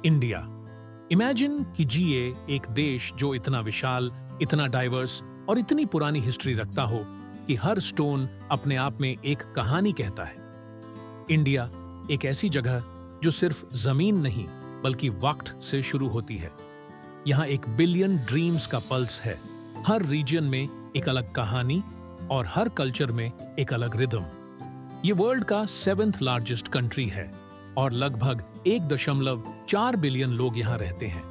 India. Imagine कीजिए एक देश जो इतना विशाल, इतना डाइवर्स और इतनी पुरानी हिस्ट्री रखता हो कि हर स्टोन अपने आप में एक कहानी कहता है। इंडिया एक ऐसी जगह जो सिर्फ जमीन नहीं बल्कि वक्त से शुरू होती है। यहाँ 1 बिलियन ड्रीम्स का पल्स है। हर रीजन में एक अलग कहानी और हर कल्चर में एक अलग रिदम। ये वर्ल्ड का 7th लार्जेस्ट कंट्री है और लगभग 1.4 बिलियन लोग यहाँ रहते हैं।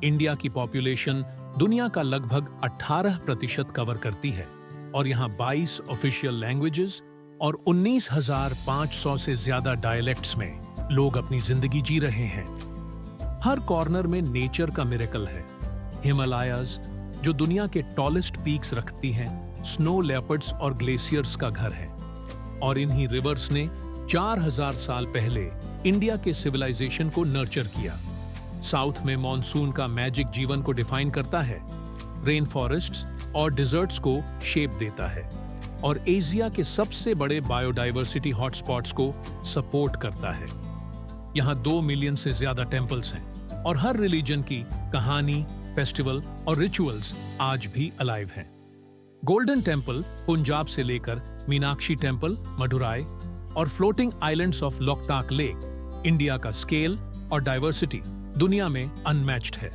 इंडिया की पॉपुलेशन दुनिया का लगभग 18% कवर करती है और यहाँ 22 ऑफिशियल लैंग्वेजेस और 19,500 से ज्यादा डायलेक्ट्स में लोग अपनी जिंदगी जी रहे हैं। हर कॉर्नर में नेचर का मिरेकल है। हिमालयाज जो दुनिया के टॉलेस्ट पीक्स रखती हैं, स्नो लेपर्ड्स और ग्लेशियर्स का घर है। और इन्हीं रिवर्स ने 4000 साल पहले इंडिया के सिविलाइजेशन को नर्चर किया। साउथ में मॉनसून का मैजिक जीवन को डिफाइन करता है, रेन फॉरेस्ट्स और डिजर्ट्स को शेप देता है और एशिया के सबसे बड़े बायोडाइवर्सिटी हॉटस्पॉट्स को सपोर्ट करता है। यहाँ 2 मिलियन से ज्यादा टेम्पल्स हैं और हर रिलीजन की कहानी, फेस्टिवल और रिचुअल्स आज भी अलाइव हैं। गोल्डन टेम्पल पंजाब से लेकर मीनाक्षी टेम्पल मदुराई और floating islands of Loktak lake, India का स्केल और डाइवर्सिटी दुनिया में अनमैच्ड है।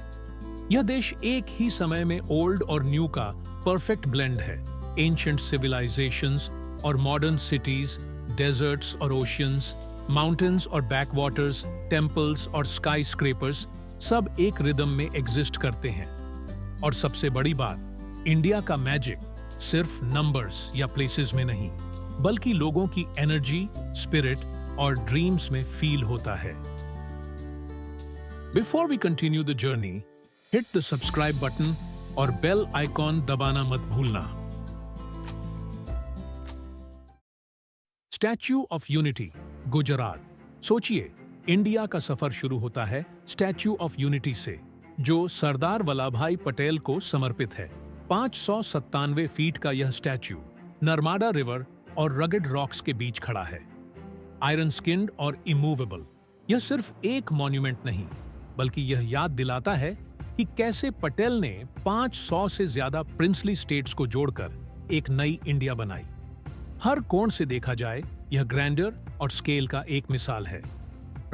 यह देश एक ही समय में ओल्ड और न्यू का परफेक्ट ब्लेंड है। एंशिएंट सिविलाइजेशंस और मॉडर्न सिटीज, डेजर्ट्स और ओशियंस, माउंटेन्स और बैकवाटर्स, टेम्पल्स और स्काई स्क्रेपर्स सब एक रिदम में एग्जिस्ट करते हैं। और सबसे बड़ी बात, इंडिया का मैजिक सिर्फ नंबर्स या प्लेसेस में नहीं बल्कि लोगों की एनर्जी, स्पिरिट और ड्रीम्स में फील होता है। Before we continue the journey, hit the subscribe button और बेल आइकॉन दबाना मत भूलना। Statue of unity, Gujarat. सोचिए, इंडिया का सफर शुरू होता है स्टैच्यू ऑफ यूनिटी से, जो सरदार वल्लभभाई पटेल को समर्पित है। 597 फीट का यह स्टैच्यू नर्मदा रिवर और रगड रॉक्स के बीच खड़ा है। आयरन स्किन्ड और इमूवेबल, यह सिर्फ एक मॉन्यूमेंट नहीं बल्कि यह याद दिलाता है कि कैसे पटेल ने 500 से ज्यादा प्रिंसली स्टेट्स को जोड़कर एक नई इंडिया बनाई। हर कोण से देखा जाए, यह ग्रैंडर और स्केल का एक मिसाल है।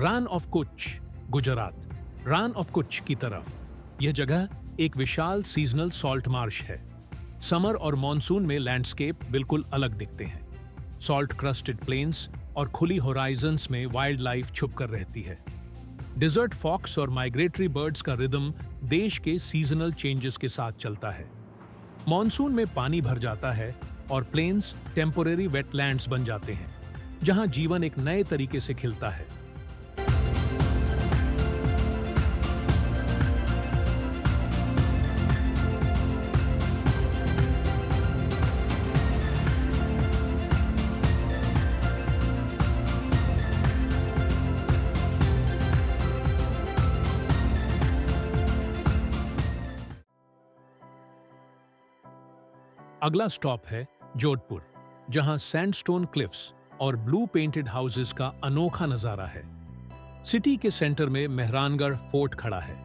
रान ऑफ कुछ, गुजरात। रान ऑफ कुछ की तरफ यह जगह एक विशाल सीजनल सॉल्ट मार्श है। समर और मॉनसून में लैंडस्केप बिल्कुल अलग दिखते हैं। सॉल्ट क्रस्टेड प्लेन्स और खुली होराइजन्स में वाइल्ड लाइफ छुप कर रहती है। डिजर्ट फॉक्स और माइग्रेटरी बर्ड्स का रिदम देश के सीजनल चेंजेस के साथ चलता है। मॉनसून में पानी भर जाता है और प्लेन्स टेम्पोरेरी वेटलैंड्स बन जाते हैं, जहां जीवन एक नए तरीके से खिलता है। अगला स्टॉप है जोधपुर, जहां सैंडस्टोन क्लिफ्स और ब्लू पेंटेड हाउसेस का अनोखा नजारा है। सिटी के सेंटर में मेहरानगढ़ फोर्ट खड़ा है।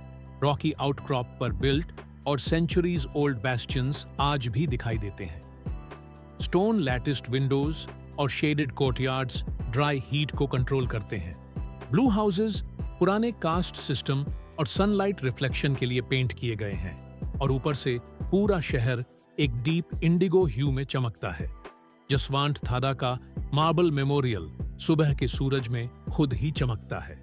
रॉकी आउटक्रॉप पर बिल्ट और सेंचुरीज ओल्ड बैस्टियंस आज भी दिखाई देते हैं। स्टोन लैटिस्ड विंडोज और शेडेड कोर्टयार्ड्स ड्राई हीट को कंट्रोल करते हैं। ब्लू हाउसेस पुराने कास्ट सिस्टम और सनलाइट रिफ्लेक्शन के लिए पेंट किए गए हैं और ऊपर से पूरा शहर एक डीप इंडिगो ह्यू में चमकता है। जसवांत थादा का मार्बल मेमोरियल सुबह के सूरज में खुद ही चमकता है।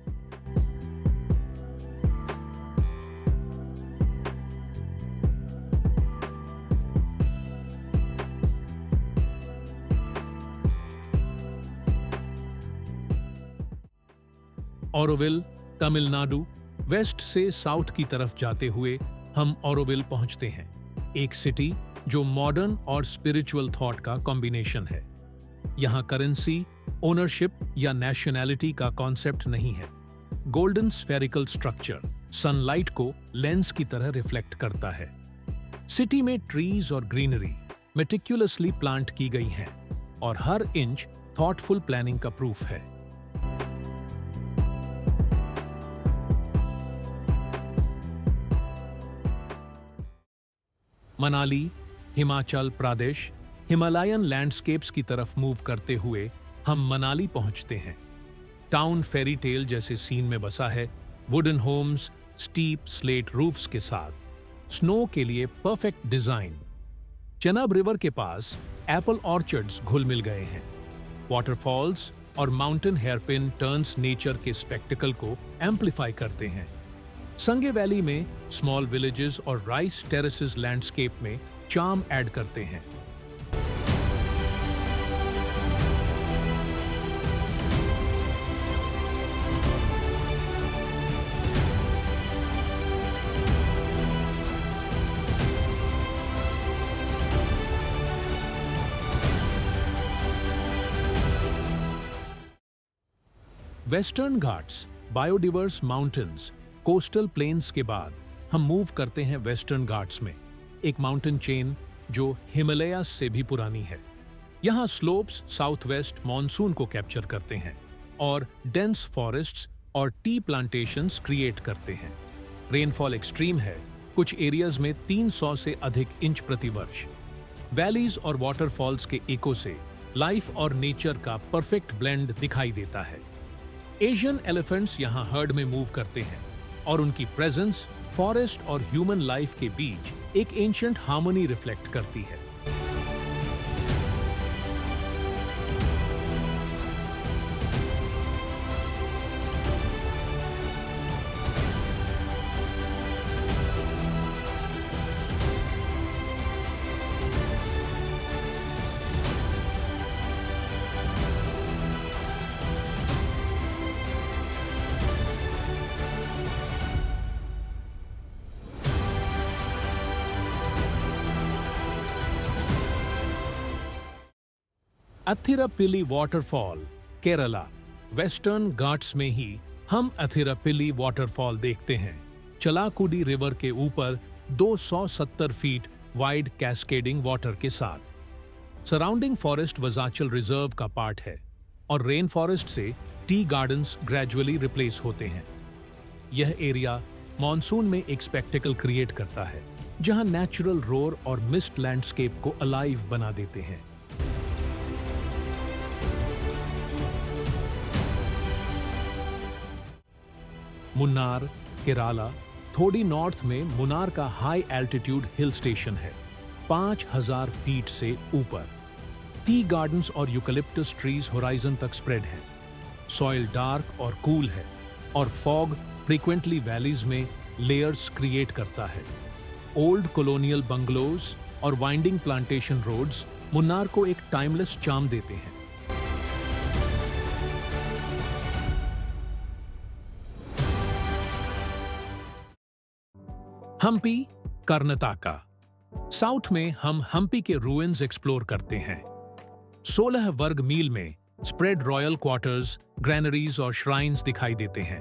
ऑरोविल, तमिलनाडु। वेस्ट से साउथ की तरफ जाते हुए हम ऑरोविल पहुंचते हैं, एक सिटी जो मॉडर्न और स्पिरिचुअल थॉट का कॉम्बिनेशन है। यहाँ करेंसी, ओनरशिप या नेशनैलिटी का कॉन्सेप्ट नहीं है। गोल्डन स्फेरिकल स्ट्रक्चर सनलाइट को लेंस की तरह रिफ्लेक्ट करता है। सिटी में ट्रीज और ग्रीनरी मेटिक्युलसली प्लांट की गई हैं और हर इंच थॉटफुल प्लानिंग का प्रूफ है। मनाली, हिमाचल प्रदेश, हिमालयन लैंडस्केप्स की तरफ मूव करते हुए हम मनाली पहुंचते हैं। टाउन फेरी टेल जैसे सीन में बसा है, wooden homes, steep slate roofs के साथ, स्नो के लिए परफेक्ट डिजाइन। चनाब रिवर के पास एप्पल ऑर्चर्ड्स घुल मिल गए हैं। वाटरफॉल्स और माउंटेन हेयरपिन टर्न्स नेचर के स्पेक्टिकल को एम्पलीफाई करते हैं। संगे वैली में स्मॉल विलेजेस और राइस टेरेसेस लैंडस्केप में चार्म ऐड करते हैं। Western Ghats, biodiverse mountains, coastal plains के बाद हम मूव करते हैं वेस्टर्न घाट्स में, एक माउंटेन चेन जो हिमालयास से भी पुरानी है। यहाँ स्लोप्स साउथ वेस्ट मॉनसून को कैप्चर करते हैं और डेंस फॉरेस्ट्स और टी प्लांटेशंस क्रिएट करते हैं। रेनफॉल एक्सट्रीम है, कुछ एरियाज में 300 से अधिक इंच प्रति वर्ष। वैलीज और वाटरफॉल्स के इको से लाइफ और नेचर का परफेक्ट ब्लेंड दिखाई देता है। एशियन एलिफेंट्स यहाँ हर्ड में मूव करते हैं और उनकी प्रेजेंस फॉरेस्ट और ह्यूमन लाइफ के बीच एक एंशिएंट हार्मनी रिफ्लेक्ट करती है। अथिरपिली वाटरफॉल, केरला। वेस्टर्न घाट्स में ही हम अथिरपिली वाटरफॉल देखते हैं। चलाकुडी रिवर के ऊपर 270 फीट वाइड कैस्केडिंग वाटर के साथ। सराउंडिंग फॉरेस्ट वजाचल रिजर्व का पार्ट है और रेन फॉरेस्ट से टी गार्डन्स ग्रेजुअली रिप्लेस होते हैं। यह एरिया मॉनसून में एक स्पेक्टिकल क्रिएट करता है, जहां नेचुरल रोर और मिस्ट लैंडस्केप को अलाइव बना देते हैं। मुन्नार, केराला। थोड़ी नॉर्थ में मुन्नार का हाई एल्टीट्यूड हिल स्टेशन है, 5000 फीट से ऊपर। टी गार्डन्स और यूकलिप्टस ट्रीज होराइजन तक स्प्रेड हैं। सॉइल डार्क और कूल है और फॉग फ्रीक्वेंटली वैलीज में लेयर्स क्रिएट करता है। ओल्ड कॉलोनियल बंगलोज और वाइंडिंग प्लांटेशन रोड्स मुन्नार को एक टाइमलेस चार्म देते हैं। हम्पी, कर्नाटका। साउथ में हम हम्पी के रूइंस एक्सप्लोर करते हैं। 16 वर्ग मील में स्प्रेड रॉयल क्वार्टर्स, ग्रैनरीज और श्राइन्स दिखाई देते हैं।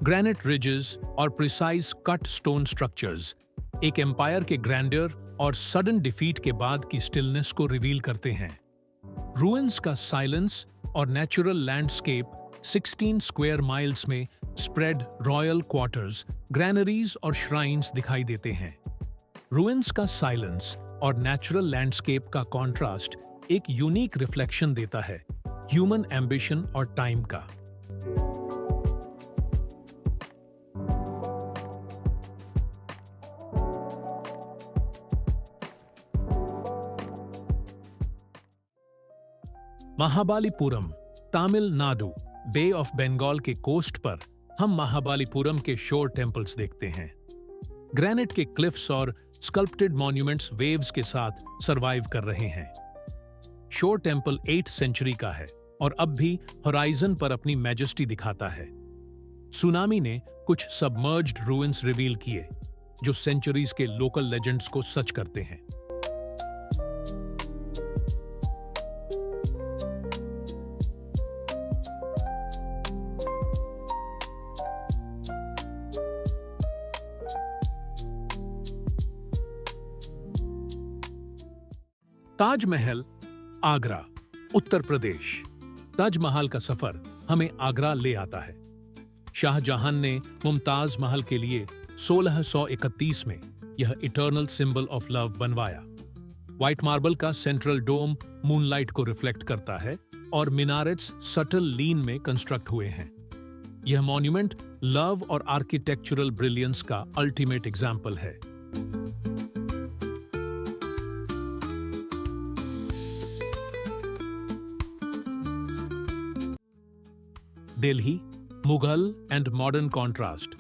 ग्रेनाइट रिजेस और प्रिसाइज कट स्टोन स्ट्रक्चर्स एक एम्पायर के ग्रैंडर और सडन डिफीट के बाद की स्टिलनेस को रिवील करते हैं। रूइंस का साइलेंस और नेचुरल लैंडस्केप 16 स्क्वायर माइल्स में स्प्रेड रॉयल क्वार्टर्स, ग्रैनरीज और श्राइन्स दिखाई देते हैं। रूइंस का साइलेंस और नेचुरल लैंडस्केप का कॉन्ट्रास्ट एक यूनिक रिफ्लेक्शन देता है ह्यूमन एम्बिशन और टाइम का। महाबलीपुरम, तमिलनाडु। बे ऑफ बंगाल के कोस्ट पर हम महाबलीपुरम के शोर टेम्पल्स देखते हैं। ग्रेनाइट के क्लिफ्स और स्कल्प्टेड मॉन्यूमेंट्स वेव्स के साथ सरवाइव कर रहे हैं। शोर टेम्पल 8th सेंचुरी का है और अब भी होराइजन पर अपनी मैजेस्टी दिखाता है। सुनामी ने कुछ सबमर्ज्ड रूइंस रिवील किए, जो सेंचुरीज के लोकल लेजेंड्स को सच करते हैं। ताजमहल, आगरा, उत्तर प्रदेश। ताजमहल का सफर हमें आगरा ले आता है। शाहजहां ने मुमताज महल के लिए 1631 में यह इटर्नल सिंबल ऑफ लव बनवाया। व्हाइट मार्बल का सेंट्रल डोम मूनलाइट को रिफ्लेक्ट करता है और मिनारेट्स सटल लीन में कंस्ट्रक्ट हुए हैं। यह मॉन्यूमेंट लव और आर्किटेक्चरल ब्रिलियंस का अल्टीमेट एग्जाम्पल है। Delhi, Mughal and modern contrast.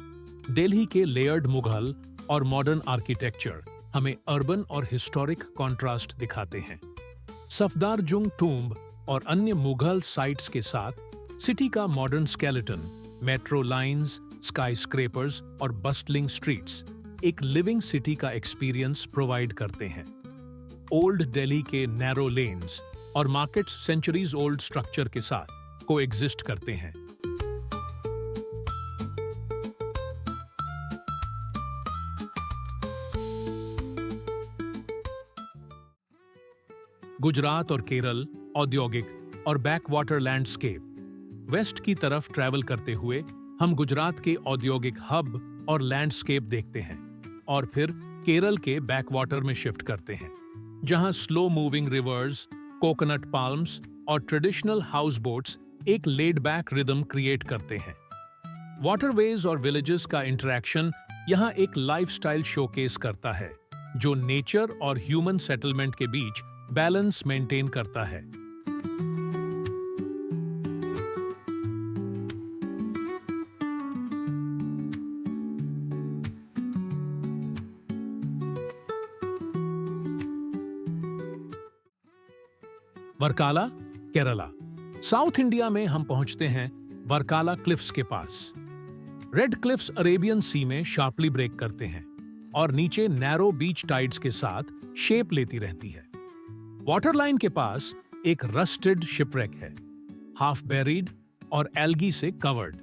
Delhi के लेयर्ड मुगल और मॉडर्न आर्किटेक्चर हमें अर्बन और हिस्टोरिक कॉन्ट्रास्ट दिखाते हैं। सफदारजंग टूम्ब और अन्य मुगल साइट्स के साथ सिटी का मॉडर्न स्केलेटन, मेट्रो लाइंस, स्काईस्क्रेपर्स और बस्टलिंग स्ट्रीट्स एक लिविंग सिटी का एक्सपीरियंस प्रोवाइड करते हैं। ओल्ड दिल्ली के नैरो लेन्स और मार्केट्स सेंचुरीज ओल्ड स्ट्रक्चर के साथ कोएग्जिस्ट करते हैं। गुजरात और केरल औद्योगिक और बैकवाटर लैंडस्केप। वेस्ट की तरफ ट्रैवल करते हुए हम गुजरात के औद्योगिक हब और लैंडस्केप देखते हैं और फिर केरल के बैकवाटर में शिफ्ट करते हैं, जहां slow moving reverse, coconut palms और ट्रेडिशनल हाउस बोट्स एक लेड बैक रिदम क्रिएट करते हैं। वाटरवेज और विलेजेस का इंटरेक्शन यहां एक लाइफस्टाइल शोकेस करता है, जो नेचर और ह्यूमन सेटलमेंट के बीच बैलेंस मेंटेन करता है। वर्काला, केरला। साउथ इंडिया में हम पहुंचते हैं वर्काला क्लिफ्स के पास। रेड क्लिफ्स अरेबियन सी में शार्पली ब्रेक करते हैं और नीचे नैरो बीच टाइड्स के साथ शेप लेती रहती है। वाटरलाइन के पास एक रस्टेड शिपरेक है, हाफ बेरीड और एल्गी से कवर्ड।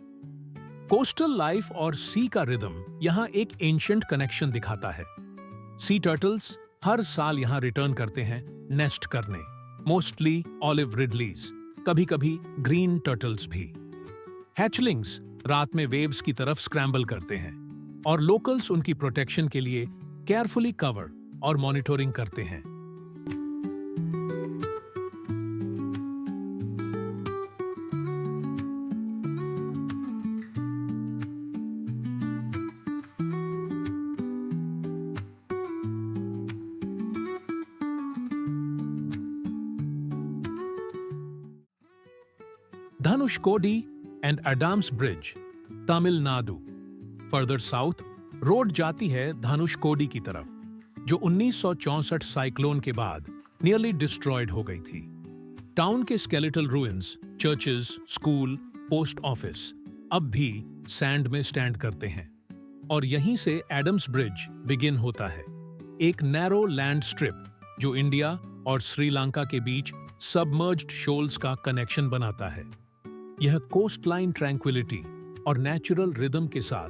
कोस्टल लाइफ और सी का रिदम यहां एक एंशिएंट कनेक्शन दिखाता है। सी टर्टल्स हर साल यहां रिटर्न करते हैं नेस्ट करने, मोस्टली ऑलिव रिडलीज, कभी-कभी ग्रीन टर्टल्स भी। हैचलिंग्स रात में वेव्स की तरफ स्क्रैम्बल करते हैं और लोकल्स उनकी प्रोटेक्शन के लिए केयरफुली कवर और मॉनिटरिंग करते हैं। Dhanushkodi and Adam's bridge, Tamil Nadu. Further south road जाती है धनुषकोडी की तरफ, जो 1964 साइक्लोन के बाद नियरली डिस्ट्रॉयड हो गई थी। टाउन के skeletal ruins, churches, school, post office अब भी सैंड में स्टैंड करते हैं और यहीं से एडम्स ब्रिज बिगिन होता है, एक नैरो लैंड स्ट्रिप जो इंडिया और श्रीलंका के बीच सबमर्ज्ड शोल्स का कनेक्शन बनाता है। यह कोस्टलाइन ट्रैंक्विलिटी और नेचुरल रिदम के साथ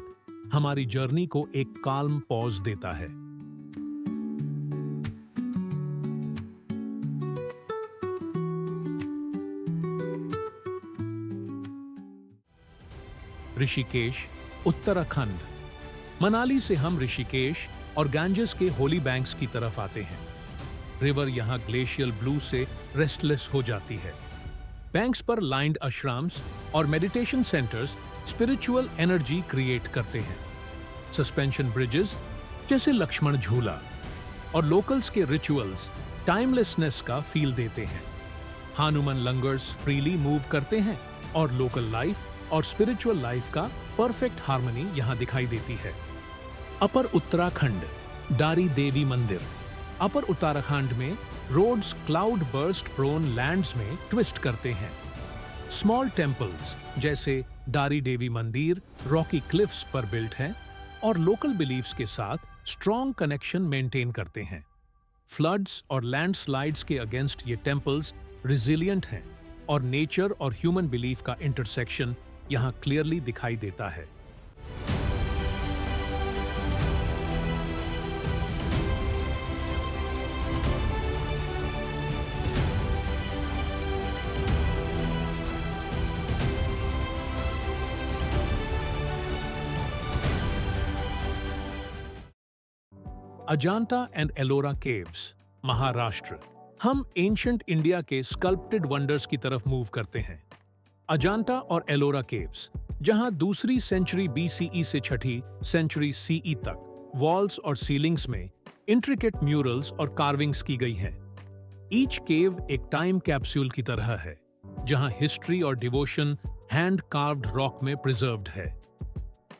हमारी जर्नी को एक काल्म पॉज देता है। ऋषिकेश, उत्तराखंड। मनाली से हम ऋषिकेश और गांजेस के होली बैंक्स की तरफ आते हैं। रिवर यहां ग्लेशियल ब्लू से रेस्टलेस हो जाती है। बैंक्स पर लाइंड आश्रम्स और meditation centres spiritual energy create करते हैं। सस्पेंशन ब्रिजेस जैसे लक्ष्मण झूला और लोकल्स के रिचुअल्स टाइमलेसनेस का फील देते हैं। हानुमन लंगर्स फ्रीली मूव करते हैं और लोकल लाइफ और स्पिरिचुअल लाइफ का परफेक्ट हार्मनी यहां दिखाई देती है। अपर उत्तराखंड, डारी देवी मंदिर। अपर उत्तराखंड में roads cloud burst prone lands में ट्विस्ट करते हैं। स्मॉल टेम्पल्स जैसे डारी देवी मंदिर रॉकी क्लिफ्स पर बिल्ट हैं और लोकल बिलीफ्स के साथ स्ट्रॉन्ग कनेक्शन मेंटेन करते हैं। फ्लड्स और लैंडस्लाइड्स के अगेंस्ट ये टेम्पल्स रिजिलियंट हैं और नेचर और ह्यूमन बिलीफ का इंटरसेक्शन यहां क्लियरली दिखाई देता है। Ajanta and Ellora caves, Maharashtra. हम एंशंट इंडिया के स्कल्प्टेड वंडर्स की तरफ मूव करते हैं। अजांता और एलोरा केव्स, जहां दूसरी सेंचुरी बीसीई से छठी सेंचुरी सीई तक वॉल्स और सीलिंग्स में इंट्रिकेट म्यूरल्स और कार्विंग्स की गई हैं। ईच केव एक टाइम कैप्सूल की तरह है, जहां हिस्ट्री और डिवोशन हैंड कार्व्ड रॉक में प्रिजर्व्ड है।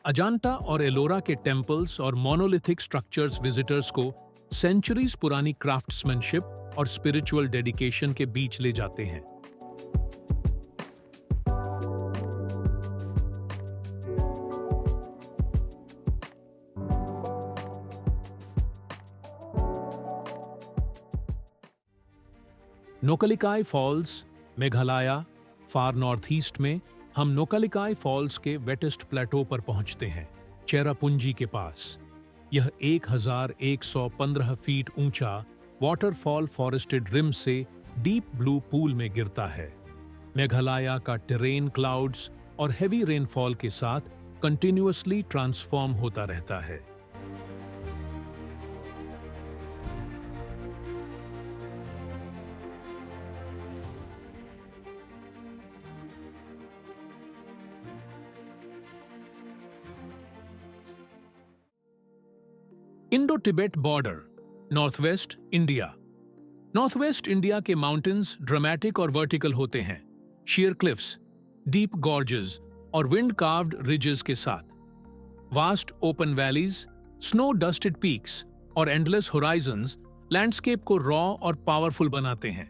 अजांता और एलोरा के टेम्पल्स और मोनोलिथिक स्ट्रक्चर्स विजिटर्स को सेंचुरीज पुरानी क्राफ्ट्समैनशिप और स्पिरिचुअल डेडिकेशन के बीच ले जाते हैं। नोकलिकाई फॉल्स, मेघालय, फार नॉर्थ ईस्ट में हम नोकलिकाई फॉल्स के वेटेस्ट प्लेटो पर पहुंचते हैं, चेरापुंजी के पास। यह 1115 फीट ऊंचा वाटरफॉल फॉरेस्टेड रिम से डीप ब्लू पूल में गिरता है। मेघालय का टेरेन क्लाउड्स और हेवी रेनफॉल के साथ कंटिन्यूअसली ट्रांसफॉर्म होता रहता है। Indo Tibet border, Northwest India. Northwest India के माउंटेन्स ड्रामेटिक और वर्टिकल होते हैं, शेयर क्लिफ्स, डीप गॉर्जेस और विंड कार्व्ड रिजेस के साथ। Vast open valleys, snow dusted peaks और एंडलेस होराइजन्स लैंडस्केप को रॉ और पावरफुल बनाते हैं,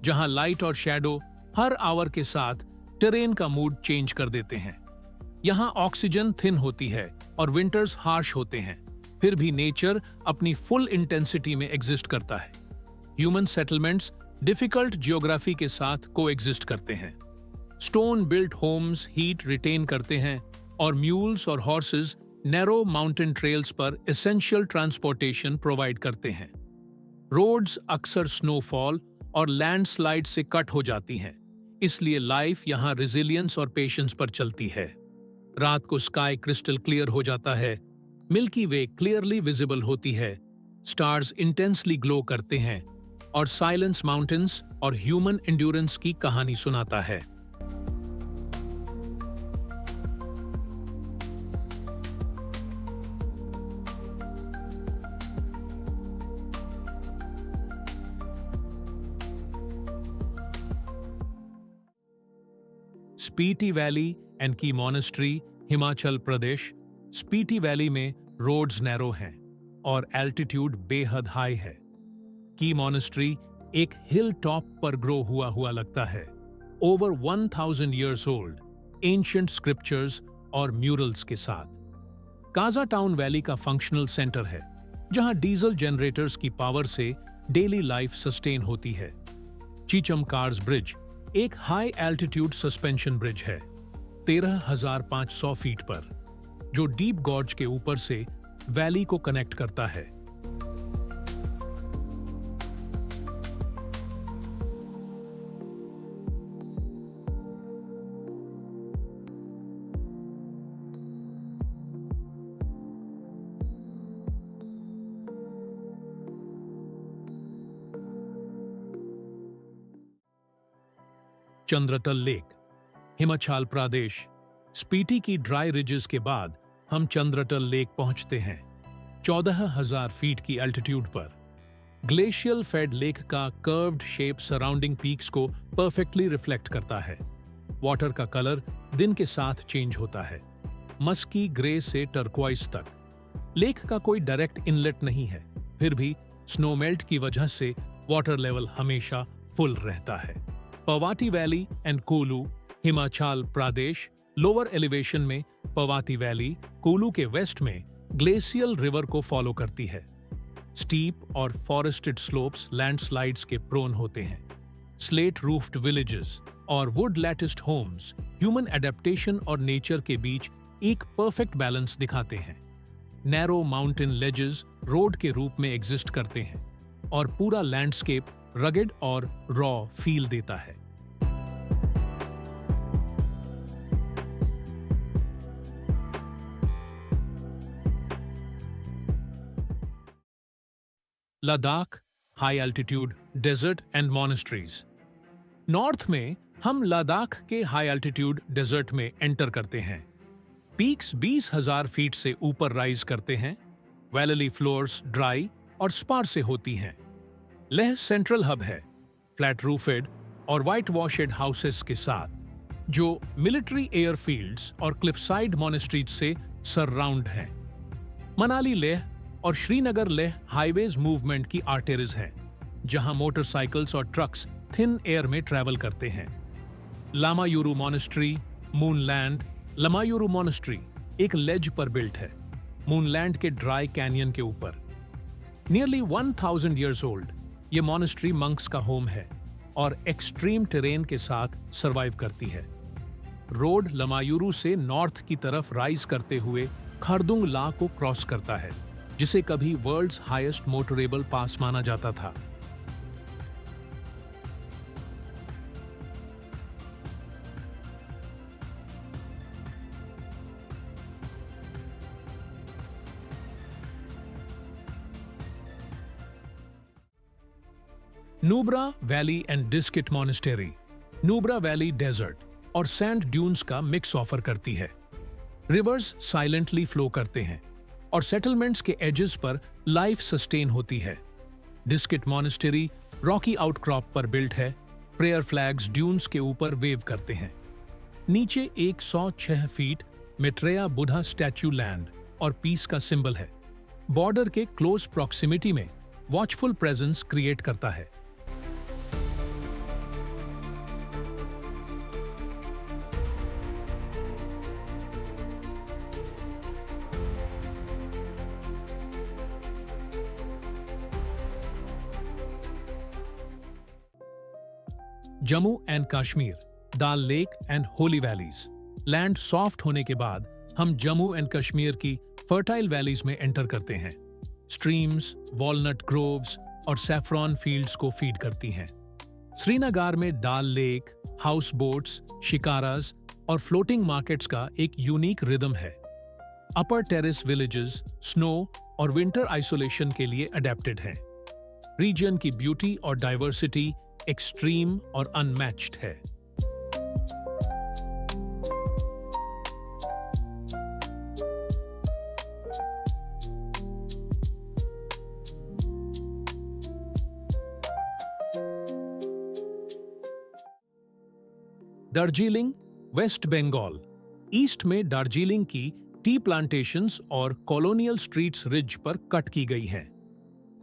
जहां लाइट और शैडो हर आवर के साथ टेरेन का मूड चेंज कर देते हैं। यहां ऑक्सीजन थिन होती है और विंटर्स हार्श होते हैं, फिर भी नेचर अपनी फुल इंटेंसिटी में एग्जिस्ट करता है। ह्यूमन सेटलमेंट्स डिफिकल्ट जियोग्राफी के साथ को एग्जिस्ट करते हैं। Stone built homes heat retain करते हैं और म्यूल्स और हॉर्सेस नैरो माउंटेन ट्रेल्स पर एसेंशियल ट्रांसपोर्टेशन प्रोवाइड करते हैं। रोड्स अक्सर स्नोफॉल और लैंडस्लाइड से कट हो जाती हैं, इसलिए लाइफ यहाँ रिजिलियंस और पेशेंस पर चलती है। रात को स्काई क्रिस्टल क्लियर हो जाता है, मिल्की वे क्लियरली विजिबल होती है, स्टार्स इंटेंसली ग्लो करते हैं और साइलेंस माउंटेन्स और ह्यूमन एंड्योरेंस की कहानी सुनाता है। स्पीटी वैली एंड की मॉनेस्ट्री, हिमाचल प्रदेश। स्पीटी वैली में रोड्स नैरो हैं और एल्टीट्यूड बेहद हाई है। की मॉनेस्ट्री एक हिल टॉप पर ग्रो हुआ लगता है, over 1000 years old, ancient scriptures और म्यूरल्स के साथ। काजा टाउन वैली का फंक्शनल सेंटर है, जहां डीजल जनरेटर्स की पावर से डेली लाइफ सस्टेन होती है। चीचम कार्स ब्रिज एक हाई एल्टीट्यूड सस्पेंशन ब्रिज है, 13,500 फीट पर, जो डीप गॉर्ज के ऊपर से वैली को कनेक्ट करता है। चंद्रटल लेक, हिमाचल प्रदेश। स्पीटी की ड्राई रिजेस के बाद हम चंद्रटल लेक पहुंचते हैं, 14,000 फीट की एल्टीट्यूड पर। ग्लेशियल फेड लेक का कर्व्ड शेप सराउंडिंग पीक्स को परफेक्टली रिफ्लेक्ट करता है। वाटर का कलर दिन के साथ चेंज होता है, मस्की ग्रे से टर्क्वाइज तक। लेक का कोई डायरेक्ट इनलेट नहीं है, फिर भी स्नोमेल्ट की वजह से वाटर लेवल हमेशा फुल रहता है। Parvati valley and Kullu, Himachal Pradesh. Lower elevation में पवाती वैली कुल्लू के वेस्ट में ग्लेशियल रिवर को फॉलो करती है। स्टीप और फॉरेस्टेड स्लोप्स लैंडस्लाइड्स के प्रोन होते हैं। स्लेट रूफ्ड विलेजेस और वुड लैटिस्ड होम्स ह्यूमन एडेप्टेशन और नेचर के बीच एक परफेक्ट बैलेंस दिखाते हैं। नैरो माउंटेन लेजेस रोड के रूप में एग्जिस्ट करते हैं और पूरा लैंडस्केप रगेड और रॉ फील देता है। Ladakh, high altitude desert and monasteries. North में हम लद्दाख के हाई एल्टीट्यूड डेजर्ट में एंटर करते हैं। पीक्स 20,000 फीट से ऊपर राइज करते हैं। वैली फ्लोर्स ड्राई और स्पार से होती हैं। लेह सेंट्रल हब है, फ्लैट रूफेड और वाइट वॉशेड हाउसेस के साथ, जो मिलिट्री एयरफील्ड्स और क्लिफसाइड मॉनेस्ट्रीज से सराउंड हैं। मनाली लेह और श्रीनगर लेह हाईवेज मूवमेंट की आर्टेरीज हैं, जहां मोटरसाइकिल्स और ट्रक्स थिन एयर में ट्रैवल करते हैं। Lamayuru monastery, moonland. Lamayuru monastery एक लेज पर बिल्ट है, मूनलैंड के ड्राई कैनियन के ऊपर। नियरली 1000 ईयर्स ओल्ड, ये मॉनेस्ट्री मंक्स का होम है और एक्सट्रीम टेरेन के साथ सर्वाइव करती है। रोड लामायुरू से नॉर्थ की तरफ राइज करते हुए खरदुंग ला को क्रॉस करता है, जिसे कभी वर्ल्ड्स हाईएस्ट मोटरेबल पास माना जाता था। Nubra valley and Diskit monastery Nubra valley desert और सैंड ड्यून्स का मिक्स ऑफर करती है। रिवर्स साइलेंटली फ्लो करते हैं और सेटलमेंट्स के एजेस पर लाइफ सस्टेन होती है। डिस्किट मॉनेस्टेरी रॉकी आउटक्रॉप पर बिल्ट है। प्रेयर फ्लैग्स ड्यून्स के ऊपर वेव करते हैं। नीचे 106 फीट मेट्रेया बुद्धा स्टैच्यू लैंड और पीस का सिंबल है। बॉर्डर के क्लोज प्रॉक्सिमिटी में वॉचफुल प्रेजेंस क्रिएट करता है। Jammu and Kashmir, dal lake and Holi valleys. Land soft होने के बाद हम जम्मू एंड कश्मीर की फर्टाइल वैलीज में एंटर करते हैं। स्ट्रीम्स, वॉलनट ग्रोव्स और सैफ्रॉन फील्ड्स को फीड करती हैं। श्रीनगर में दाल लेक, हाउस बोट्स, शिकाराज और फ्लोटिंग मार्केट्स का एक यूनिक रिदम है। अपर टेरेस विलेजेस स्नो और विंटर आइसोलेशन के लिए अडेप्टेड हैं। रीजन की ब्यूटी और डाइवर्सिटी एक्सट्रीम और अनमैच्ड है। दार्जिलिंग, वेस्ट बंगाल। ईस्ट में दार्जिलिंग की टी प्लांटेशंस और कॉलोनियल स्ट्रीट्स रिज पर कट की गई हैं।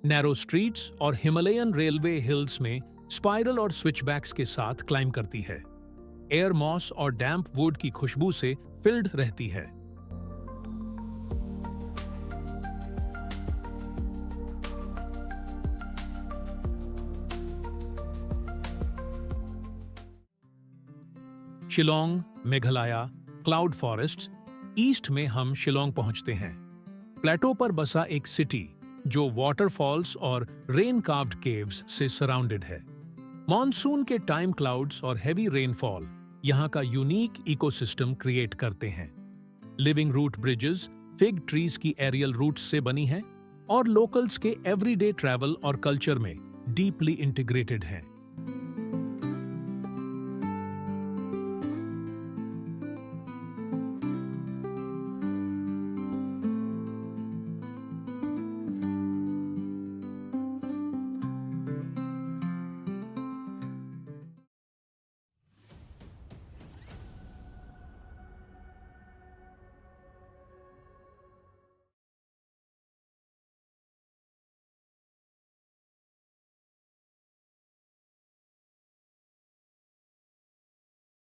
नैरो स्ट्रीट्स और हिमालयन रेलवे हिल्स में स्पाइरल और स्विचबैक्स के साथ क्लाइम करती है। एयर मॉस और डैम्प वुड की खुशबू से फिल्ड रहती है। Shillong, Meghalaya, cloud forests. East में हम शिलोंग पहुंचते हैं। प्लेटो पर बसा एक सिटी जो वाटरफॉल्स और रेन कार्व्ड केव्स से सराउंडेड है। मॉनसून के टाइम क्लाउड्स और हैवी रेनफॉल यहां का यूनिक इकोसिस्टम क्रिएट करते हैं। Living root bridges fig trees की एरियल रूट्स से बनी हैं और लोकल्स के एवरीडे ट्रैवल और कल्चर में डीपली इंटीग्रेटेड हैं।